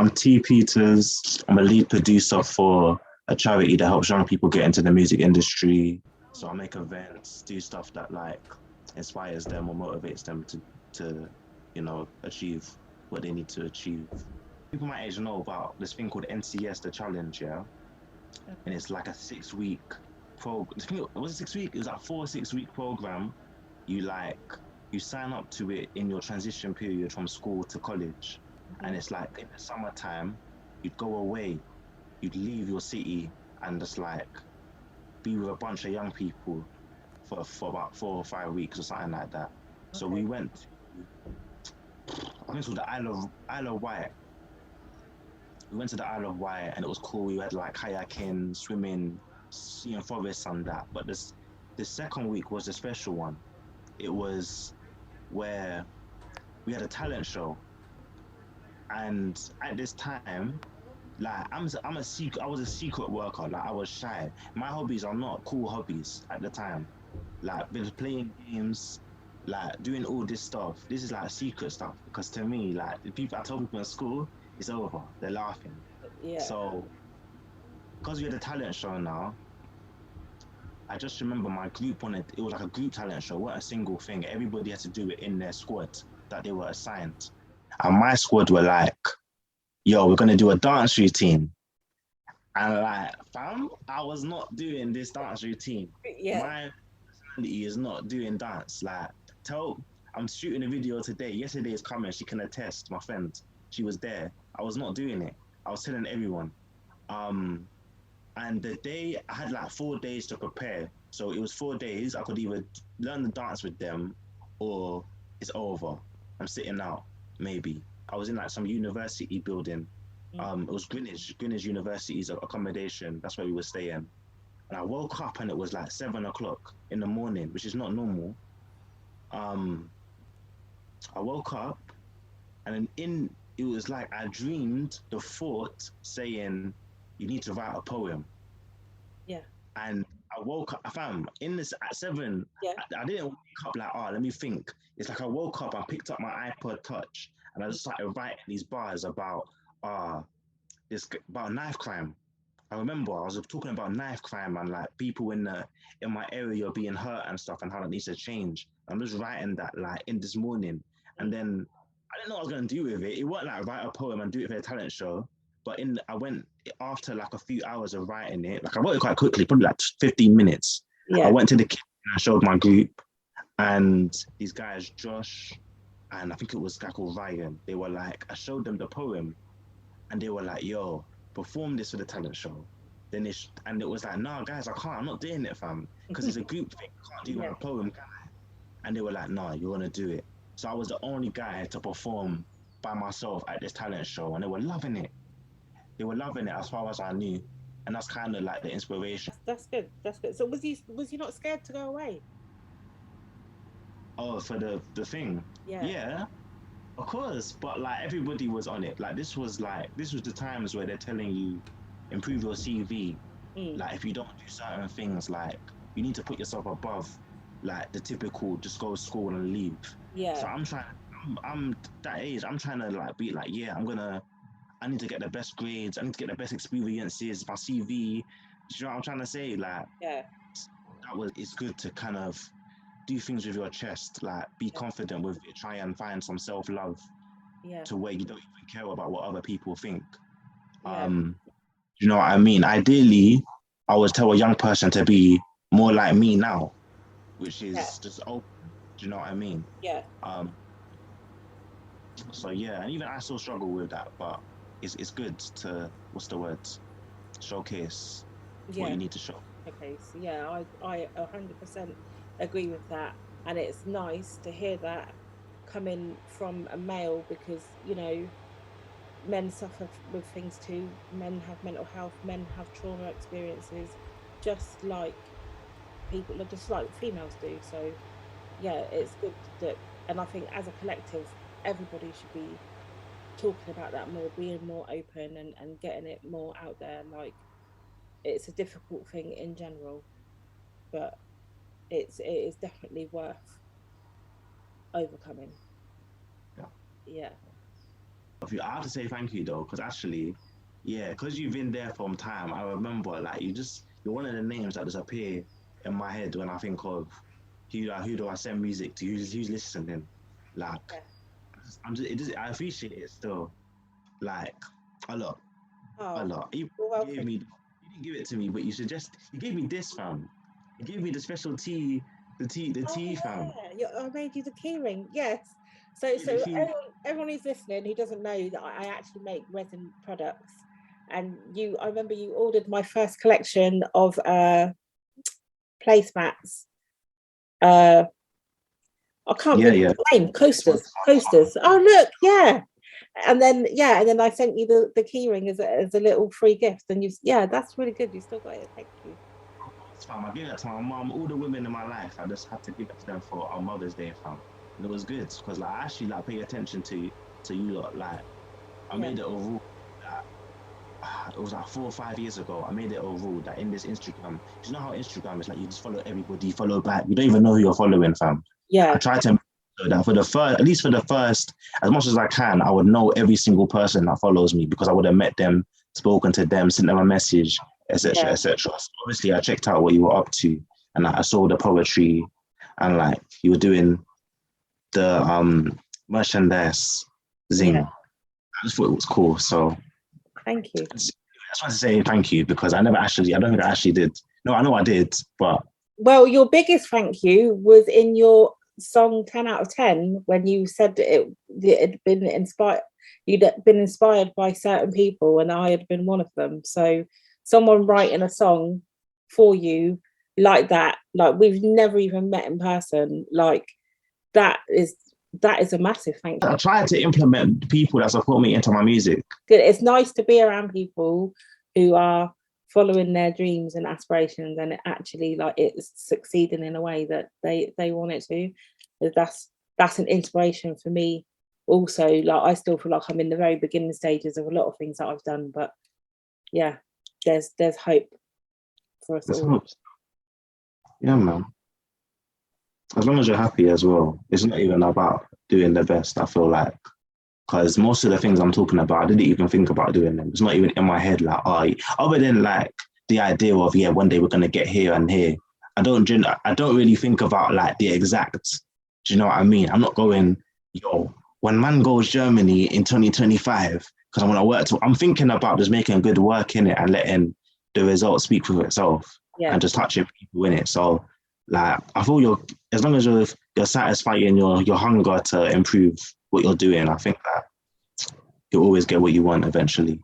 I'm T Peters. I'm a lead producer for a charity that helps young people get into the music industry. So I make events, do stuff that like inspires them or motivates them to achieve what they need to achieve. People my age know about this thing called NCS, the challenge, yeah? And it's like a 6 week program. Was it 6 weeks? It was like 4 6 week program. You sign up to it in your transition period from school to college. And it's like in the summertime, you'd go away, you'd leave your city and just like be with a bunch of young people for about 4 or 5 weeks or something like that. So we went to, I think it was the Isle of Wight. We went to the Isle of Wight and it was cool. We had like kayaking, swimming, seeing forests and that. But the second week was a special one. It was where we had a talent show. And at this time, like I was a secret worker. Like I was shy. My hobbies are not cool hobbies at the time. Like playing games, like doing all this stuff. This is like secret stuff because to me, like the people I told people in school, it's over. They're laughing. Yeah. So because we had a talent show now, I just remember my group wanted. It was like a group talent show. What a single thing. Everybody had to do it in their squad that they were assigned, and my squad were like, "Yo, we're gonna do a dance routine." And like, fam, I was not doing this dance routine. Yeah. My personality is not doing dance. Like, I'm shooting a video today. Yesterday is coming. She can attest. My friend, she was there. I was not doing it. I was telling everyone. And the day I had like 4 days to prepare. So it was 4 days. I could either learn the dance with them, or it's over. I'm sitting out. Maybe I was in like some university building. It was Greenwich University's accommodation. That's where we were staying. And I woke up and it was like 7 o'clock in the morning, which is not normal. I woke up and it was like I dreamed the thought saying, you need to write a poem. Yeah. And I woke up, fam, in this at 7. Yeah. I didn't wake up like, let me think. It's like I woke up, I picked up my iPod Touch, and I just started writing these bars about about knife crime. I remember I was talking about knife crime and like people in my area being hurt and stuff and how that needs to change. I'm just writing that like in this morning, and then I didn't know what I was gonna do with it. It wasn't like write a poem and do it for a talent show. But I went after like a few hours of writing it. Like I wrote it quite quickly, probably like 15 minutes. Yeah. I went to the kitchen and I showed my group, and these guys, Josh, and I think it was a guy called Ryan. They were like, I showed them the poem, and they were like, "Yo, perform this for the talent show." Then and it was like, "Nah, guys, I can't. I'm not doing it, fam, because it's a group thing. I can't do my poem, guy." And they were like, "Nah, you're gonna do it." So I was the only guy to perform by myself at this talent show, and they were loving it. They were loving it as far as I knew, and that's kind of like the inspiration. That's good. That's good. So was you not scared to go away? Oh, for the thing, yeah, of course. But like everybody was on it. Like this was the times where they're telling you improve your CV. Like if you don't do certain things, like you need to put yourself above like the typical just go to school and leave. Yeah. So I'm that age. I'm trying to like be like, yeah, I need to get the best grades. I need to get the best experiences. My CV. Do you know what I'm trying to say? Like, it's good to kind of do things with your chest. Like, be confident with it. Try and find some self-love. To where you don't even care about what other people think. You know what I mean? Ideally, I would tell a young person to be more like me now, which is just open. Do you know what I mean? Yeah. So yeah, and even I still struggle with that, but it's good to showcase what you need to show. Okay, so yeah, I 100% agree with that, and it's nice to hear that coming from a male because men suffer with things too. Men have mental health. Men have trauma experiences, just like just like females do. So yeah, it's good that, and I think as a collective, everybody should be talking about that more, being more open and getting it more out there. Like it's a difficult thing in general, but it is definitely worth overcoming. Yeah. I have to say thank you though, because actually, yeah, because you've been there from time. I remember like you're one of the names that just appear in my head when I think of who do I send music to, who's listening. Like Yeah. I appreciate it still. Like a lot, a Oh, lot. You you're gave welcome. me, you didn't give it to me, but you gave me this, fam. You gave me the special tea, the Oh tea, fam. yeah, I made you the keyring. Yes. So The key. everyone who's listening who doesn't know that I actually make resin products, and I remember you ordered my first collection of placemats. Uh, I can't Yeah, remember yeah. the name. This one's Coasters. Oh look, yeah. And then I sent you the keyring as a little free gift, and that's really good. You still got it. Thank you. fam. I gave that to my mom. All the women in my life, I just had to give it to them for our Mother's Day, fam. And it was good because like I actually like pay attention to you lot. Like I Yeah, made it a rule that it was like 4 or 5 years ago. I made it a rule that in this Instagram, you know how Instagram is like you just follow everybody, follow back. You don't even know who you're following, fam. I yeah, try to so that for the first, at least for the first, as much as I can, I would know every single person that follows me because I would have met them, spoken to them, sent them a message, etc., yeah, etc. So obviously, I checked out what you were up to, and like, I saw the poetry, and like you were doing the merchandise yeah. zing. I just thought it was cool. So Thank you. I just want to say thank you because I don't think I actually did. No, I know I did, but Well, your biggest thank you was in your song 10 out of 10 when you said that it had been inspired, you'd been inspired by certain people, and I had been one of them. So, someone writing a song for you like that, like we've never even met in person, like that is that is a massive thank I you. tried to implement people that support me into my music. It's nice to be around people who are following their dreams and aspirations, and it actually like it's succeeding in a way that they want it to. That's an inspiration for me also. Like I still feel like I'm in the very beginning stages of a lot of things that I've done, but yeah, there's hope for us Let's all. hope. Yeah, man. As long as you're happy as well, it's not even about doing the best. I feel like because most of the things I'm talking about, I didn't even think about doing them. It's not even in my head. Like, oh, other than like the idea of yeah, one day we're gonna get here and here. I don't really think about like the exact. Do you know what I mean? I'm not going, yo, when man goes Germany in 2025, because I want to work to. I'm thinking about just making good work in it and letting the results speak for itself Yeah, and just touching people in it. So like, I feel as long as you're satisfying your hunger to improve what you're doing, I think that you'll always get what you want eventually.